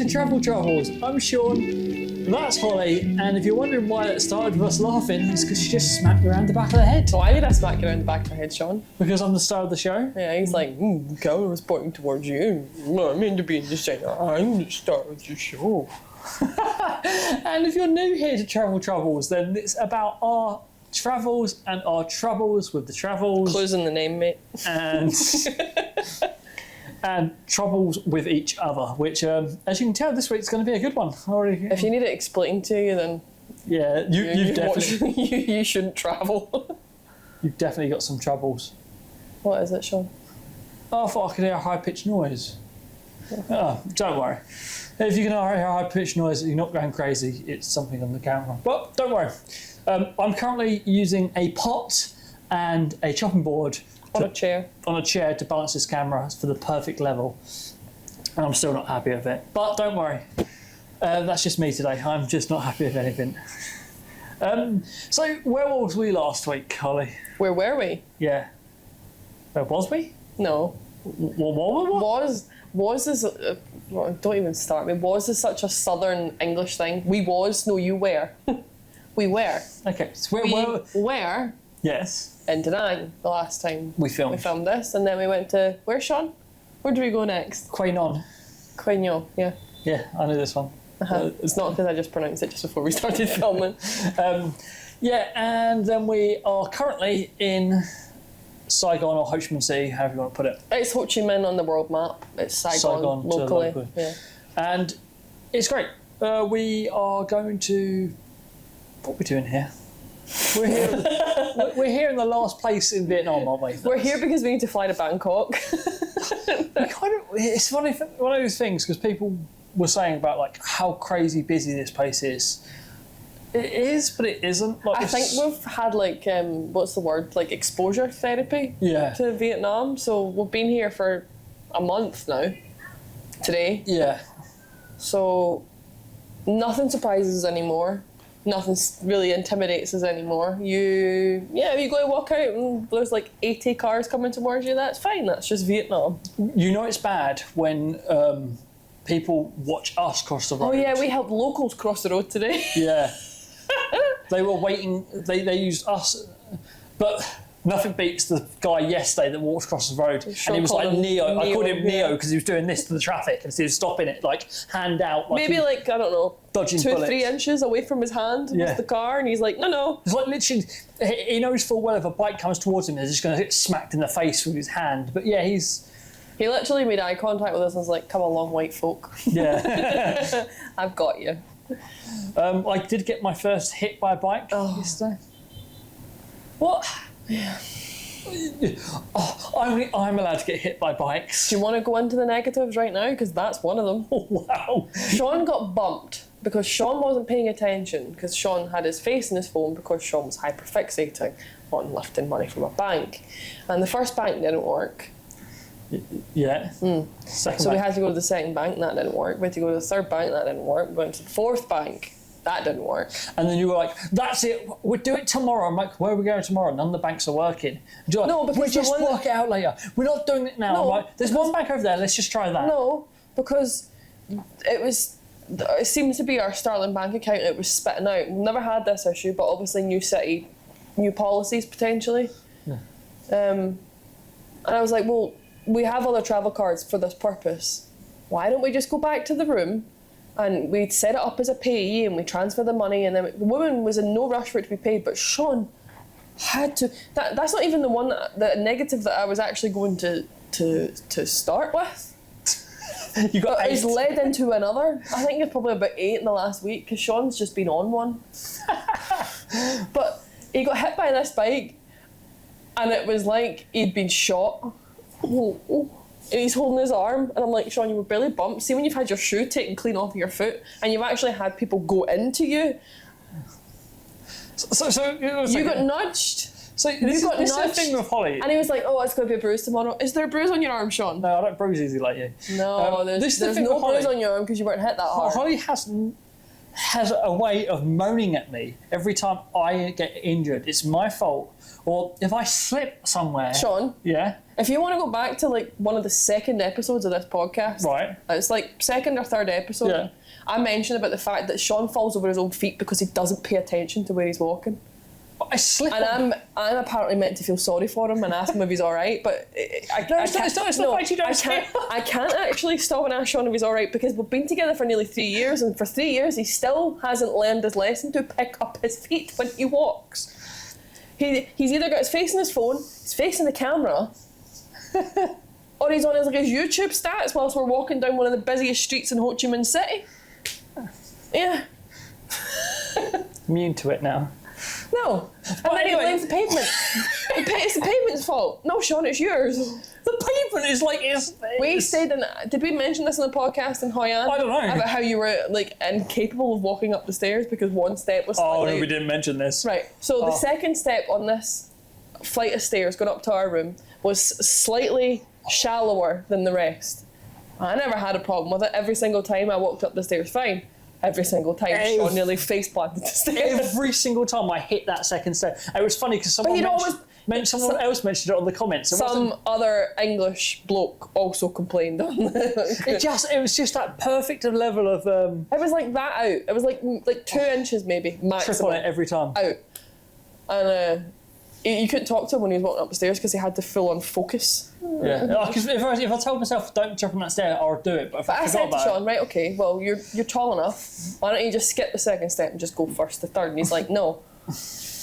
to Travel Troubles. I'm Sean, that's Holly, and if you're wondering why that started with us laughing, it's because she just smacked me around the back of the head. Why did I smack you around the back of the head, Sean? Because I'm the star of the show. Yeah, he's like, the camera was pointing towards you. I'm meant to be in the centre. I'm the star of the show. And if you're new here to Travel Troubles, then it's about our travels and our troubles with the travels. Clues in the name, mate. And... and troubles with each other, which, as you can tell, this week's going to be a good one. Already. If you need it explained to you, then yeah, you've definitely you shouldn't travel. You've definitely got some troubles. What is it, Sean? Oh, I thought I could hear a high-pitched noise. Oh, don't worry. If you can hear a high-pitched noise, you're not going crazy. It's something on the camera. But don't worry. I'm currently using a pot and a chopping board on a chair to balance this camera for the perfect level, and I'm still not happy with it. But don't worry, that's just me today. I'm just not happy with anything. So where was we last week, Holly? Where were we? Yeah. Where was we? No. What? Was this? Don't even start me. Was this such a southern English thing? We was. No, you were. We were. Okay. So we were. Yes. In Danang the last time we filmed this, and then we went to where, Sean? Where do we go next? Quainon. Quainon, yeah. Yeah, I know this one. It's not because I just pronounced it just before we started filming. Yeah, and then we are currently in Saigon or Ho Chi Minh City, however you want to put it. It's Ho Chi Minh on the world map. It's Saigon locally. Yeah. And it's great. We are going to... What are we doing here? We're here in the last place in Vietnam, aren't we? We're here because we need to fly to Bangkok. It's one of those things, because people were saying about like how crazy busy this place is. It is, but it isn't. Like, I think we've had like what's the word? Like exposure therapy. Yeah. To Vietnam, so we've been here for a month now. Today. Yeah. So nothing surprises us anymore. Nothing really intimidates us anymore. You go to walk out and there's like 80 cars coming towards you, that's fine, that's just Vietnam. You know it's bad when people watch us cross the road. Oh yeah, we helped locals cross the road today. Yeah. They were waiting, they used us, but nothing beats the guy yesterday that walked across the road, and he was like Neo. I called him Neo because he was doing this to the traffic and he was stopping it, like hand out. Like maybe like, I don't know, dodging 2 or bullets. 3 inches away from his hand was the car, and he's like, no. It's like literally, he knows full well if a bike comes towards him, he's just going to get smacked in the face with his hand. But yeah, he literally made eye contact with us and was like, come along, white folk. Yeah. I've got you. I did get my first hit by a bike yesterday. What? Yeah. Oh, I'm allowed to get hit by bikes. Do you want to go into the negatives right now? Because that's one of them. Oh, wow. Sean got bumped because Sean wasn't paying attention, because Sean had his face in his phone because Sean was hyperfixating on lifting money from a bank. And the first bank didn't work. Yeah. So we had to go to the second bank, and that didn't work. We had to go to the third bank, and that didn't work. We went to the fourth bank. That didn't work. And then you were like, that's it, we'll do it tomorrow. I'm like, where are we going tomorrow? None of the banks are working. And you're like, no, because we'll just work it out later. We're not doing it now. No, I'm like, there's one bank over there, let's just try that. No, because it seemed to be our Sterling bank account, it was spitting out. We've never had this issue, but obviously new city, new policies potentially. Yeah. And I was like, well, we have other travel cards for this purpose. Why don't we just go back to the room and we'd set it up as a payee and we transfer the money, and then the woman was in no rush for it to be paid, but Sean had to. That's not even the negative that I was actually going to start with. You got 8. It's led into another. I think it's probably about 8 in the last week, because Sean's just been on one. But he got hit by this bike, and it was like he'd been shot. And he's holding his arm, and I'm like, Sean, you were barely bumped. See when you've had your shoe taken clean off your foot, and you've actually had people go into you. So you got nudged. So this is the thing with Holly. And he was like, oh, it's going to be a bruise tomorrow. Is there a bruise on your arm, Sean? No, I don't bruise easy like you. No, there's no bruise on your arm because you weren't hit that hard. Holly has has a way of moaning at me every time I get injured. It's my fault. Or if I slip somewhere. Sean. Yeah. If you want to go back to like one of the second episodes of this podcast, right? It's like second or third episode. Yeah. I mentioned about the fact that Sean falls over his own feet because he doesn't pay attention to where he's walking. I slip. And I'm apparently meant to feel sorry for him and ask him if he's all right, but I can't actually stop and ask Sean if he's all right because we've been together for nearly 3 years, and for 3 years he still hasn't learned his lesson to pick up his feet when he walks. He's either got his face in his phone, he's facing the camera, or he's on his YouTube stats whilst we're walking down one of the busiest streets in Ho Chi Minh City. Yeah. Immune to it now. No. And then he blames the pavement. It's the pavement's fault. No, Sean, it's yours. The pavement is like We stayed in. Did we mention this in the podcast in Hoi An? I don't know. About how you were like incapable of walking up the stairs because one step was. Oh no, we didn't mention this. Right. So the second step on this flight of stairs going up to our room was slightly shallower than the rest. I never had a problem with it. Every single time I walked up the stairs fine. Every single time Sean nearly face planted the stairs. Every single time I hit that second step. It was funny because someone else mentioned it on the comments. Some other English bloke also complained on it was just that perfect level of it was like that out. It was like 2 inches maybe maximum. Trip on it every time. Out. And you couldn't talk to him when he was walking up the stairs because he had to full on focus. Yeah, because if I told myself don't jump on that stair, I'll do it. But I said to Sean, right, okay, well you're tall enough. Why don't you just skip the second step and just go first to third? And he's like, no,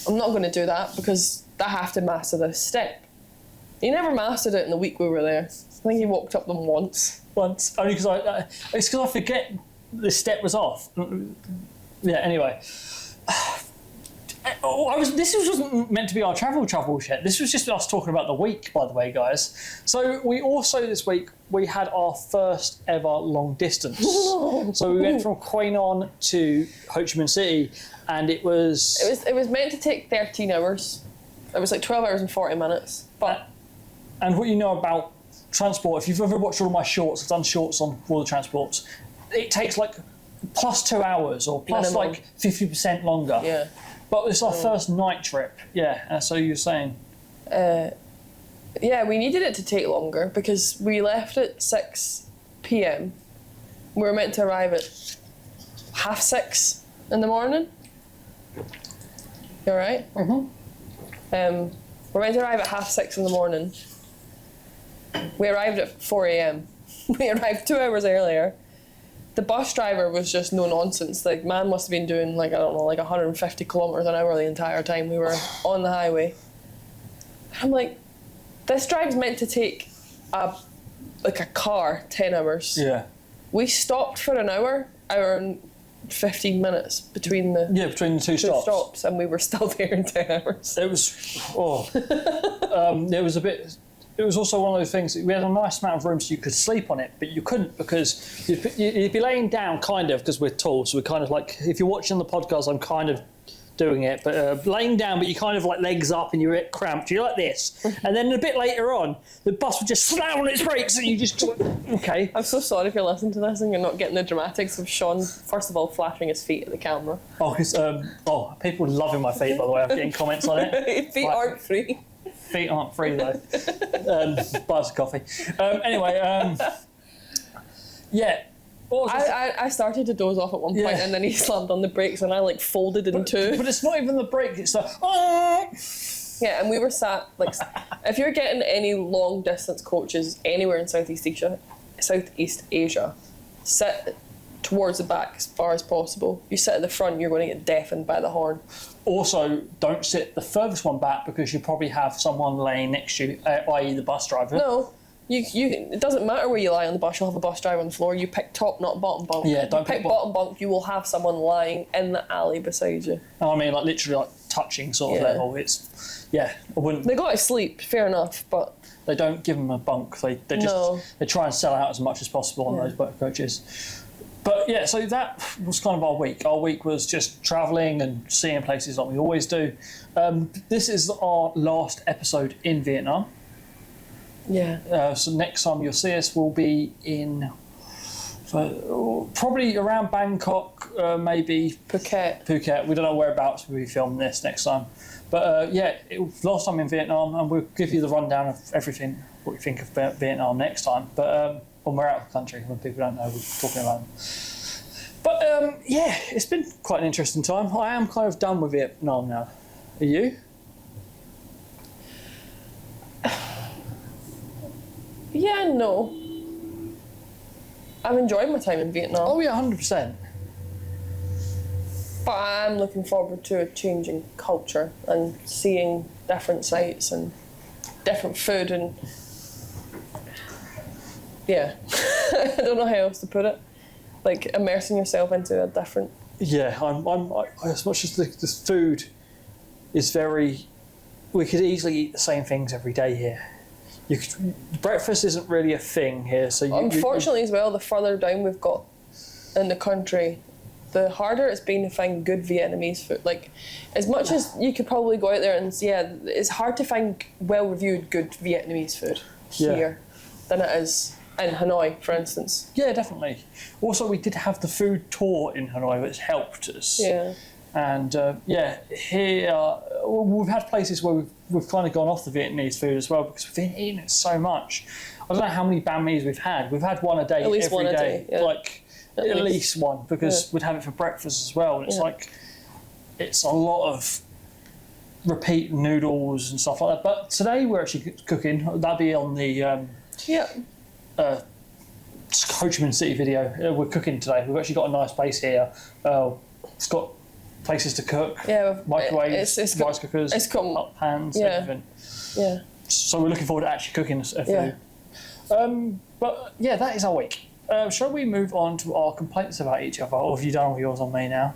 I'm not going to do that because I have to master this step. He never mastered it in the week we were there. I think he walked up them once. Only because it's because I forget the step was off. Yeah. Anyway. This wasn't meant to be our travel yet. This was just us talking about the week, by the way, guys. So we also this week we had our first ever long distance. So we went from Queen An to Ho Chi Minh City, and it was meant to take 13 hours. It was like 12 hours and 40 minutes. And what you know about transport, if you've ever watched all of my shorts, I've done shorts on all the transports. It takes like plus 2 hours or plus minimum. Like 50% longer. Yeah. But it's our first night trip. Yeah, so you're saying? Yeah, we needed it to take longer because we left at 6 p.m. We were meant to arrive at 6:30 in the morning. You alright? Mm-hmm. We're meant to arrive at 6:30 in the morning. We arrived at 4 a.m. We arrived 2 hours earlier. The bus driver was just no nonsense. Like, man must have been doing, like, I don't know, like 150 kilometres an hour the entire time we were on the highway. I'm like, this drive's meant to take a car 10 hours. Yeah. We stopped for an hour and 15 minutes between the two stops, and we were still there in 10 hours. It was It was also one of those things, we had a nice amount of room so you could sleep on it, but you couldn't because you'd be laying down kind of because we're tall, so we're kind of like, if you're watching the podcast, I'm kind of doing it, but laying down, but you kind of like legs up and you're a bit cramped, you're like this, and then a bit later on, the bus would just slam on its brakes and you just, okay. I'm so sorry if you're listening to this and you're not getting the dramatics of Sean, first of all, flashing his feet at the camera. Oh, because, people loving my feet, by the way, I'm getting comments on it. Feet aren't free. Feet aren't free though. Buy us a coffee. Yeah. I started to doze off at one point and then he slammed on the brakes and I like folded in two. But it's not even the brake, it's the Yeah, and we were sat like, if you're getting any long distance coaches anywhere in Southeast Asia, sit towards the back as far as possible. You sit at the front, you're going to get deafened by the horn. Also, don't sit the furthest one back because you probably have someone laying next to you, i.e. the bus driver. No, it doesn't matter where you lie on the bus, you'll have a bus driver on the floor. You pick top, not bottom bunk. Yeah, don't pick bottom bunk, you will have someone lying in the alley beside you. I mean, like literally like touching sort of level. It's, I wouldn't... They got to sleep, fair enough, but... They don't give them a bunk. They try and sell out as much as possible on those boat coaches. But yeah, so that was kind of our week. Our week was just travelling and seeing places like we always do. This is our last episode in Vietnam. Yeah. So next time you'll see us will be in So probably around Bangkok, maybe Phuket. Phuket. We don't know whereabouts we'll be filming this next time. But yeah, it was last time in Vietnam, and we'll give you the rundown of everything, what we think of Vietnam next time. But when we're out of the country, when people don't know, we're talking about them. But yeah, it's been quite an interesting time. I am kind of done with Vietnam now. Are you? Yeah, no. I've enjoyed my time in Vietnam. Oh yeah, 100%. But I'm looking forward to a change in culture and seeing different sights and different food and yeah. I don't know how else to put it. Like immersing yourself into a different. Yeah, I as much as the food is very, we could easily eat the same things every day here. Breakfast isn't really a thing here, so unfortunately as well, the further down we've got in the country, the harder it's been to find good Vietnamese food. Like, as much as you could probably go out there and yeah, it's hard to find well-reviewed good Vietnamese food here than it is in Hanoi, for instance. Yeah, definitely. Also, we did have the food tour in Hanoi, which helped us. Yeah. And yeah, here we've had places where we've kind of gone off the Vietnamese food as well because we've been eating it so much. I don't know how many banh mi's we've had. We've had one a day, at least every one a day. day. Yeah. Like at least one, because we'd have it for breakfast as well. And it's like it's a lot of repeat noodles and stuff like that. But today we're actually cooking. That'll be on the Ho Chi Minh City video. We're cooking today. We've actually got a nice place here. It's got places to cook, microwaves, rice cookers, hot pans, everything. Yeah. So we're looking forward to actually cooking food. But yeah, that is our week. Shall we move on to our complaints about each other, or have you done all yours on me now?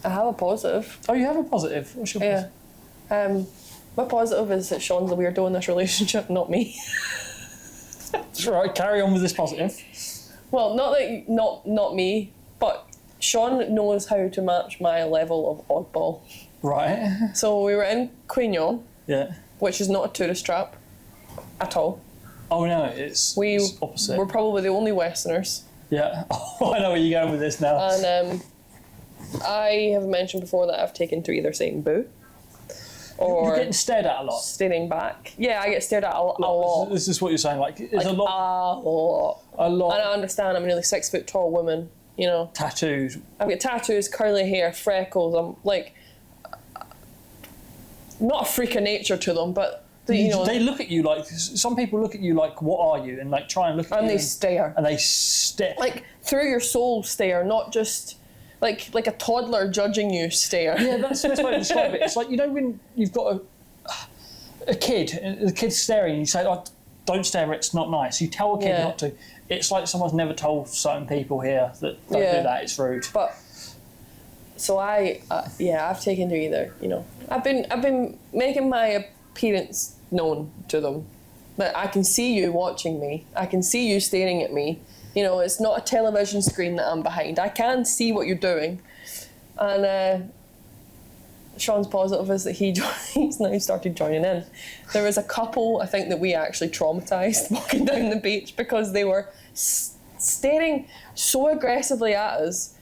I have a positive. Oh, you have a positive? What's your positive? My positive is that Sean's the weirdo in this relationship, not me. That's right, carry on with this positive. Well, not me, but Sean knows how to match my level of oddball. Right. So we were in Quy Nhon, which is not a tourist trap at all. Oh no, it's opposite. We're probably the only Westerners. Yeah. Oh, I know where you're going with this now. And I have mentioned before that I've taken to either saying boo or you're getting stared at a lot. Staring back. Yeah, I get stared at a lot. This is what you're saying. Like, it's a lot. A lot. And I understand. I'm a nearly 6 foot tall woman. You know. Tattoos. I've got tattoos, curly hair, freckles. I'm like not a freak of nature to them, but they look at you like, some people look at you like, what are you? And like try and look at you. And they stare. And they stare. Like through your soul stare, not just like a toddler judging you stare. Yeah, that's the best way to describe it. It's like, you know, when you've got a kid, and the kid's staring, and you say, oh, don't stare, it's not nice. You tell a kid not to. It's like someone's never told certain people here that don't do that, it's rude. But so I've taken to either, you know. I've been making my appearance known to them. That I can see you watching me. I can see you staring at me. You know, it's not a television screen that I'm behind. I can see what you're doing. And Sean's positive is that he's now started joining in. There was a couple, I think, that we actually traumatised walking down the beach because they were staring so aggressively at us.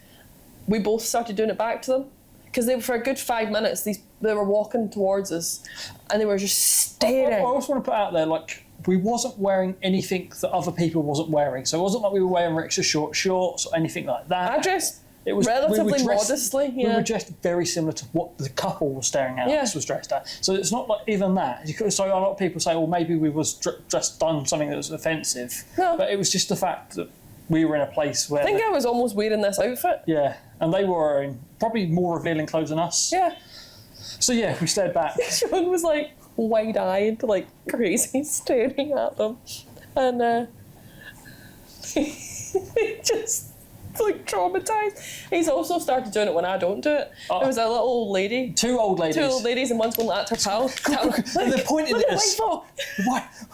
We both started doing it back to them. Because for a good 5 minutes, they were walking towards us and they were just staring. I also want to put out there, like, we wasn't wearing anything that other people wasn't wearing. So it wasn't like we were wearing extra short shorts or anything like that. I dressed relatively modestly. Yeah. We were dressed very similar to what the couple was staring at us was dressed at. So it's not like even that. So a lot of people say, well, maybe we was just done something that was offensive. No. But it was just the fact that we were in a place where... I think I was almost wearing this outfit. Yeah, and they were wearing probably more revealing clothes than us. Yeah. So yeah, we stared back. Sean was like wide-eyed, like crazy, staring at them. And he just like traumatised. He's also started doing it when I don't do it. There was a little old lady. Two old ladies and one's going at her pal. And they're pointing at us.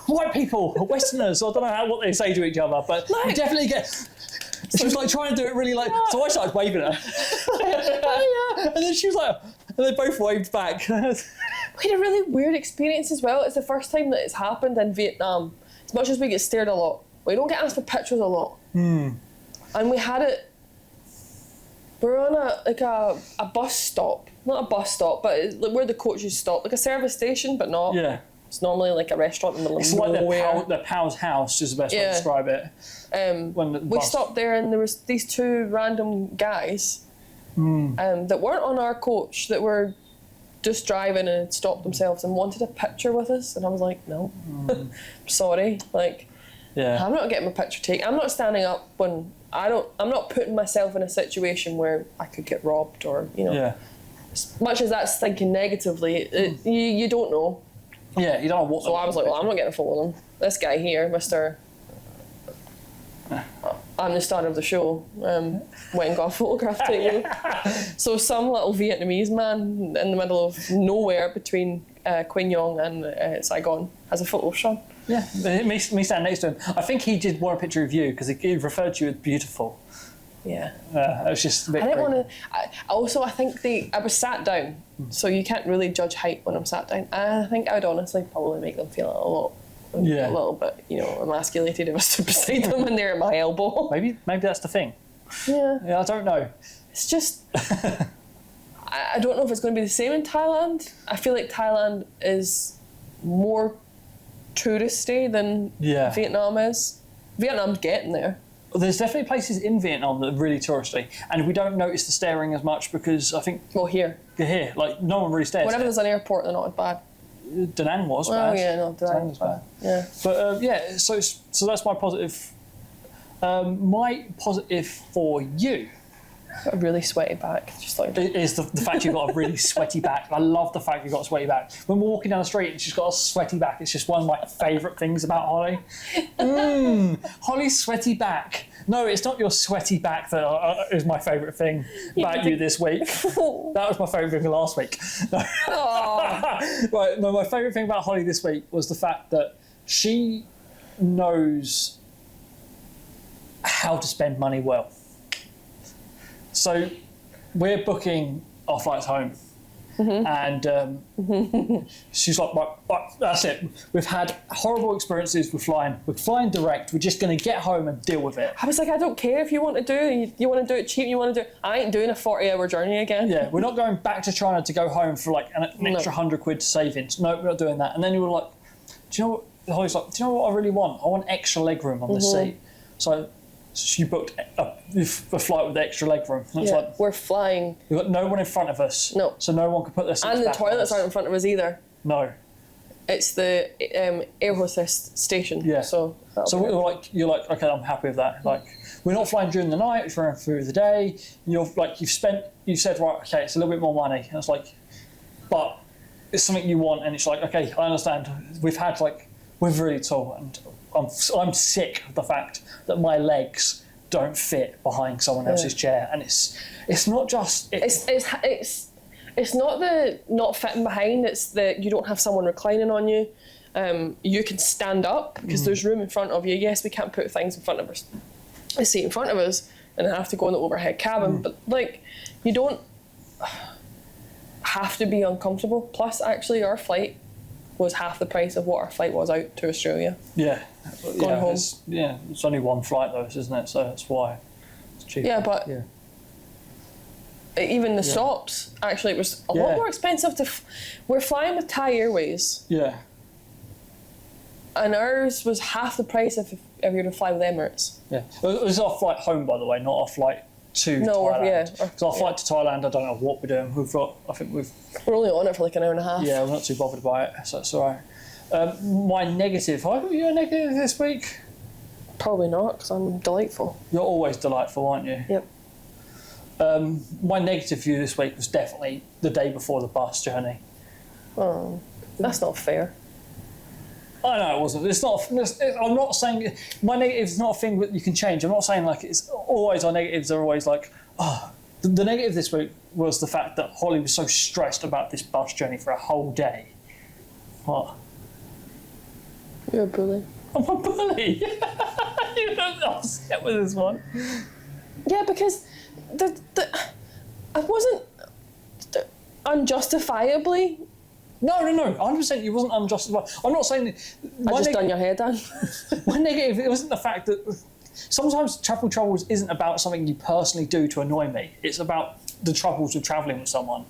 White people, Westerners, I don't know what they say to each other, but we definitely get... She was like trying to do it really like... So I started waving at her. And then she was like... And they both waved back. We had a really weird experience as well. It's the first time that it's happened in Vietnam. As much as we get stared a lot, we don't get asked for pictures a lot. And we had it. We were on a bus stop, not a bus stop, but it's like where the coaches stop, like a service station, but not. Yeah. It's normally like a restaurant in the middle of nowhere. nowhere. Like their pal's house is the best way to describe it. We stopped there, and there was these two random guys that weren't on our coach, that were just driving and had stopped themselves and wanted a picture with us, and I was like, no, sorry, like, I'm not getting my picture taken. I'm not standing up when I'm not putting myself in a situation where I could get robbed, or as much as that's thinking negatively, you don't know. Yeah, you don't know what. So I was like, well, I'm not getting a photo of him. This guy here, Mr. I'm the star of the show, went and got a photograph taken. So some little Vietnamese man in the middle of nowhere between Quy Nhon and Saigon has a photo of Sean. Yeah, me standing next to him. I think he did want a picture of you because he referred to you as beautiful. Yeah. It was just a bit I didn't want to. I think I was sat down, so you can't really judge height when I'm sat down. I think I would honestly probably make them feel a little bit, emasculated if I stood beside them and they're at my elbow. Maybe that's the thing. Yeah. I don't know. It's just. I don't know if it's going to be the same in Thailand. I feel like Thailand is more touristy than Vietnam is. Vietnam's getting there. Well, there's definitely places in Vietnam that are really touristy, and we don't notice the staring as much because I think... Well, here, like, no one really stares. Whenever there's an airport, they're not as bad. Da Nang was bad. Oh, yeah, no, Da Nang was bad. Yeah. But, so that's my positive. My positive for you... Got a really sweaty back. Just like is the fact you've got a really sweaty back. I love the fact you've got a sweaty back. When we're walking down the street and she's got a sweaty back, it's just one of my favourite things about Holly. Holly's sweaty back. No, it's not your sweaty back that is my favourite thing about you this week. That was my favourite thing last week. Right, no, my favourite thing about Holly this week was the fact that she knows how to spend money well. So we're booking our flights home, and she's like, that's it. We've had horrible experiences with flying. We're flying direct. We're just going to get home and deal with it. I was like, I don't care if you want to do it. You want to do it cheap. You want to do it. I ain't doing a 40-hour journey again. Yeah, we're not going back to China to go home for like an extra £100 savings. No, we're not doing that. And then you were like, do you know what? Holly's like, do you know what I really want? I want extra leg room on the seat. So she booked a flight with extra leg room. And like, we're flying. We've got no one in front of us. No. So no one can put their seats back. And the toilets aren't in front of us either. No. It's the air hostess station. Yeah. So you're like, okay, I'm happy with that. Like, we're not flying during the night, we're flying through the day. You've said, right, okay, it's a little bit more money. And it's like, but it's something you want, and it's like, okay, I understand. We're really tall, and I'm sick of the fact that my legs don't fit behind someone else's chair, and it's not just it's not the not fitting behind. It's that you don't have someone reclining on you. You can stand up because there's room in front of you. Yes, we can't put things in front of us, a seat in front of us, and have to go in the overhead cabin. But like, you don't have to be uncomfortable. Plus, actually, our flight was half the price of what our flight was out to Australia. Yeah. Going home. It's only one flight though, isn't it? So that's why it's cheap. Yeah, but even the stops, actually, it was a lot more expensive we're flying with Thai Airways. Yeah. And ours was half the price if you were to fly with Emirates. Yeah. This is our flight home, by the way, not our flight to Thailand. Because our flight to Thailand, I don't know what we're doing. We're only on it for like an hour and a half. Yeah, we're not too bothered by it, so it's all right. My negative. Are you a negative this week? Probably not, because I'm delightful. You're always delightful, aren't you? Yep. My negative view this week was definitely the day before the bus journey. Oh, that's not fair. I know it wasn't. I'm not saying my negative is not a thing that you can change. I'm not saying like it's always our negatives are always like, The negative this week was the fact that Holly was so stressed about this bus journey for a whole day. What? You're a bully. I'm a bully. You don't upset with this one. Yeah, because I wasn't unjustifiably. No. 100%. You wasn't unjustified. I'm not saying. I just done your hair, Dan. My negative. It wasn't the fact that sometimes travel troubles isn't about something you personally do to annoy me. It's about the troubles of travelling with someone.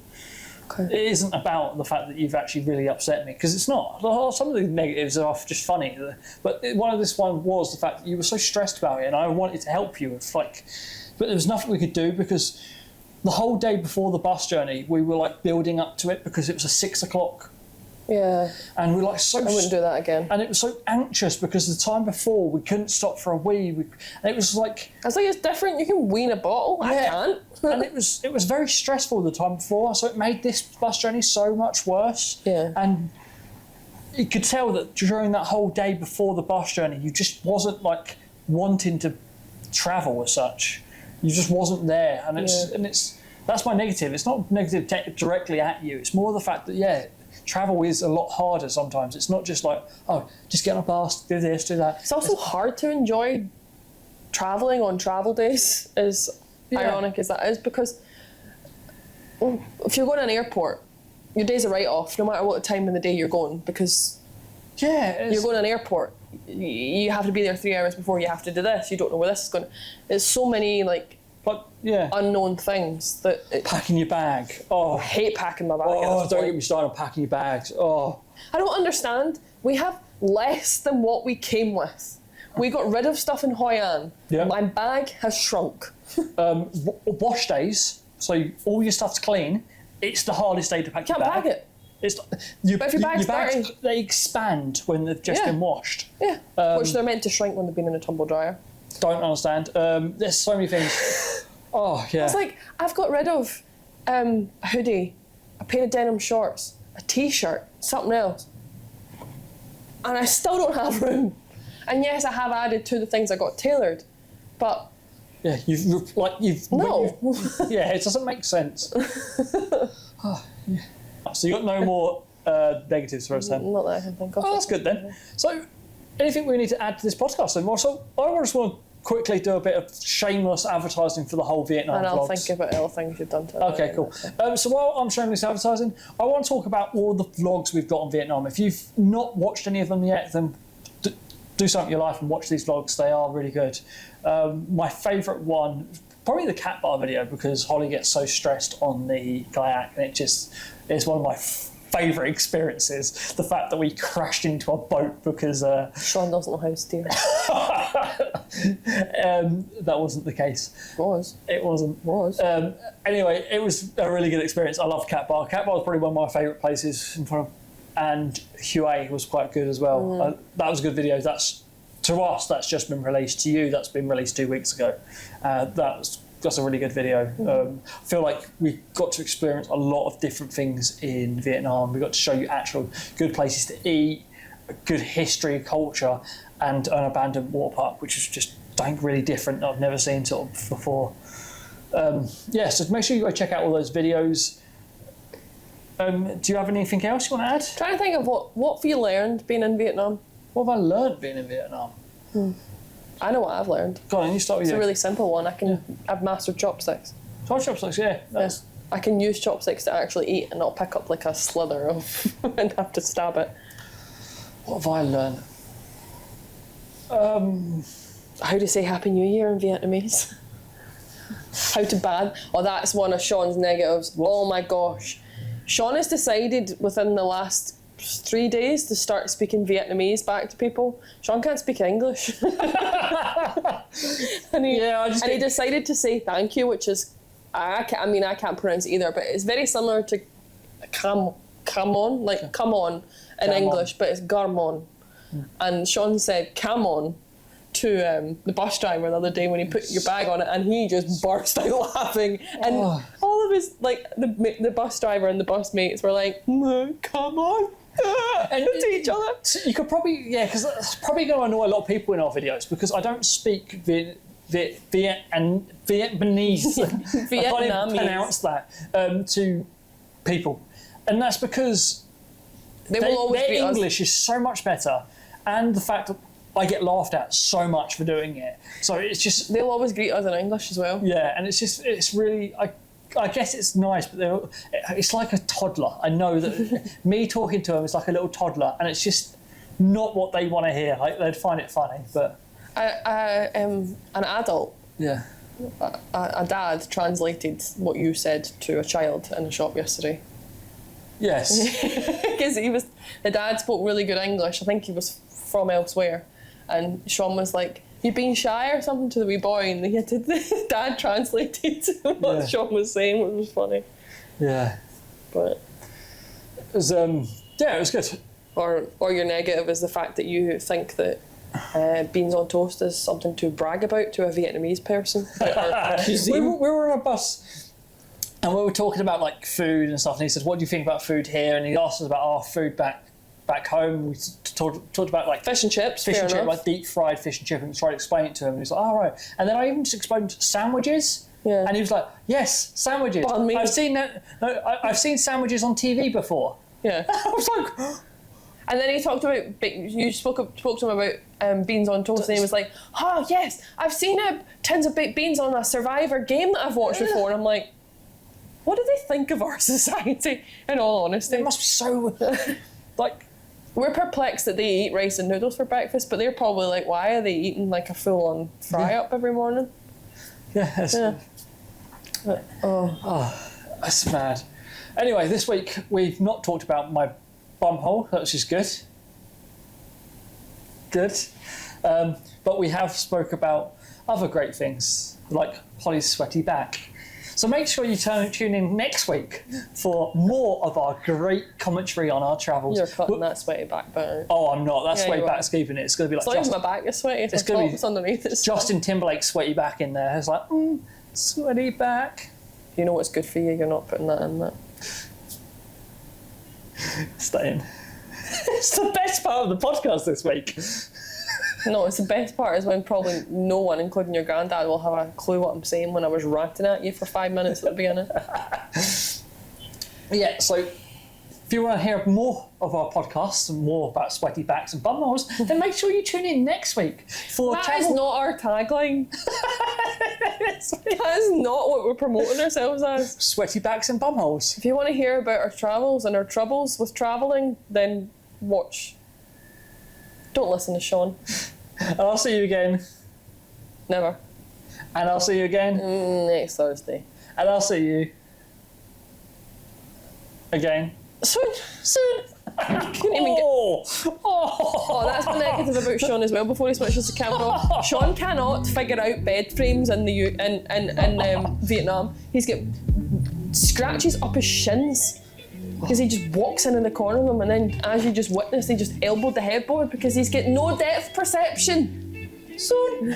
Okay. It isn't about the fact that you've actually really upset me, because it's not. Some of the negatives are just funny, but one of this one was the fact that you were so stressed about it, and I wanted to help you. But there was nothing we could do, because the whole day before the bus journey, we were like building up to it, because it was a 6 o'clock. Yeah. And we were like so. I wouldn't do that again. And it was so anxious because the time before we couldn't stop for a wee. And it was like. I was like, it's different. You can wee in a bottle. Yeah. I can't. And it was very stressful the time before, so it made this bus journey so much worse. Yeah. And you could tell that during that whole day before the bus journey, you just wasn't like wanting to travel as such. You just wasn't there, and it's that's my negative. It's not negative directly at you. It's more the fact that travel is a lot harder sometimes. It's not just like, oh, just get on a bus, do this, do that. It's also hard to enjoy travelling on travel days, as ironic as that is, because if you're going to an airport, your day's a write-off no matter what time of the day you're going, because you're going to an airport. You have to be there 3 hours before, you have to do this, you don't know where this is going. There's so many unknown things that... Packing your bag. Oh, I hate packing my bag. Oh, don't get me started on packing your bags. Oh. I don't understand. We have less than what we came with. We got rid of stuff in Hoi An. Yeah. My bag has shrunk. Wash days, so all your stuff's clean. It's the hardest day to pack your bag. Can't bag it. But if your bag's dirty, they expand when they've just been washed. Yeah, which they're meant to shrink when they've been in a tumble dryer. Don't understand. There's so many things. Oh, yeah. It's like, I've got rid of a hoodie, a pair of denim shorts, a t-shirt, something else, and I still don't have room. And yes, I have added to the things I got tailored, but... Yeah, No. Yeah, it doesn't make sense. Oh, yeah. So you got no more negatives for us then? Not that I can think of. Oh, that's good then. So, anything we need to add to this podcast then? So, I just want to quickly do a bit of shameless advertising for the whole Vietnam and I'll vlogs. think about other things you've done to it. Okay, cool. So while I'm shameless advertising, I want to talk about all the vlogs we've got on Vietnam. If you've not watched any of them yet, then do something in your life and watch these vlogs. They are really good. My favourite one, probably the cat bar video, because Holly gets so stressed on the kayak, and it's one of my favourite experiences. The fact that we crashed into a boat because Sean doesn't know how to steer. That wasn't the case. It wasn't. Was. Anyway, it was a really good experience. I love Cat Bar. Cat Bar is probably one of my favourite places in front of, and Hue was quite good as well. That was a good video. To us, that's just been released. To you, that's been released 2 weeks ago. That's a really good video. I feel like we got to experience a lot of different things in Vietnam. We got to show you actual good places to eat, a good history, culture, and an abandoned water park, which is just something really different that I've never seen sort of before. So make sure you go check out all those videos. Do you have anything else you want to add? Trying to think of what have you learned being in Vietnam? What have I learned being in Vietnam? I know what I've learned. Go on, you start with It's a really simple one. I've mastered chopsticks. Chopsticks, yeah. I can use chopsticks to actually eat and not pick up like a slither of and have to stab it. What have I learned? How to say Happy New Year in Vietnamese. How to ban. Oh, that's one of Sean's negatives. Oh my gosh. Sean has decided within the last 3 days to start speaking Vietnamese back to people. Sean can't speak English. and he decided to say thank you, which is, I can't pronounce it either, but it's very similar to come on, like come on in English, but it's garmon. And Sean said come on to the bus driver the other day when he put your bag on it, and he just burst out laughing. And all of his, like, the bus driver and the bus mates were like, come on. And to each other. You could probably, because it's probably going to annoy a lot of people in our videos, because I don't speak Vietnamese. I can't even pronounce that to people, and that's because their English is so much better, and the fact that I get laughed at so much for doing it. So it's just they'll always greet us in English as well. Yeah, and it's really I guess it's nice, but it's like a toddler. I know that me talking to them is like a little toddler, and it's just not what they want to hear. Like, they'd find it funny, but An adult, Yeah. a dad translated what you said to a child in a shop yesterday. Yes. Because the dad spoke really good English. I think he was from elsewhere. And Sean was like, "You've been shy" or something to the wee boy, and the dad translated what Sean was saying, which was funny. Yeah. But it was it was good. Or your negative is the fact that you think that beans on toast is something to brag about to a Vietnamese person. we were on a bus and we were talking about like food and stuff, and he said, "What do you think about food here?" And he asked us about our food back home. We talked about like fish and chips, like deep fried fish and chips, and tried to explain it to him. And he was like, "Oh right." And then I even just explained sandwiches. Yeah. And he was like, "Yes, sandwiches. I've seen that. No, I've seen sandwiches on TV before." Yeah. I was like. And then he talked about, you spoke to him about beans on toast, and he was like, "Oh yes, I've seen tins of baked beans on a Survivor game that I've watched before." And I'm like, what do they think of our society, in all honesty? It must be so, like... We're perplexed that they eat rice and noodles for breakfast, but they're probably like, why are they eating like a full-on fry-up every morning? Yes. Yeah. That's mad. Anyway, this week we've not talked about my bumhole, which is good. Good. But we have spoke about other great things, like Holly's sweaty back. So make sure you tune in next week for more of our great commentary on our travels. You're cutting that sweaty back bit. Oh, I'm not. That sweaty back's keeping it. It's going to be like... It's not even my back is sweaty. It's going to be underneath it. Justin Timberlake's sweaty back in there. It's like, sweaty back. You know what's good for you, you're not putting that in there. Stay in. It's the best part of the podcast this week. No, it's the best part is when probably no one, including your granddad, will have a clue what I'm saying when I was ranting at you for 5 minutes at the beginning. Yeah, so if you want to hear more of our podcasts and more about sweaty backs and bumholes, then make sure you tune in next week for That is not our tagline. That is not what we're promoting ourselves as. Sweaty backs and bumholes. If you want to hear about our travels and our troubles with travelling, then watch. Don't listen to Sean. And I'll see you again. Never. And I'll see you again. Next Thursday. And I'll see you again. Soon. Couldn't even get... Oh, that's the negative about Sean as well. Before he switches the camera off, Sean cannot figure out bed frames in Vietnam. He's got scratches up his shins because he just walks in the corner of them, and then, as you just witnessed, he just elbowed the headboard because he's got no depth perception. Soon.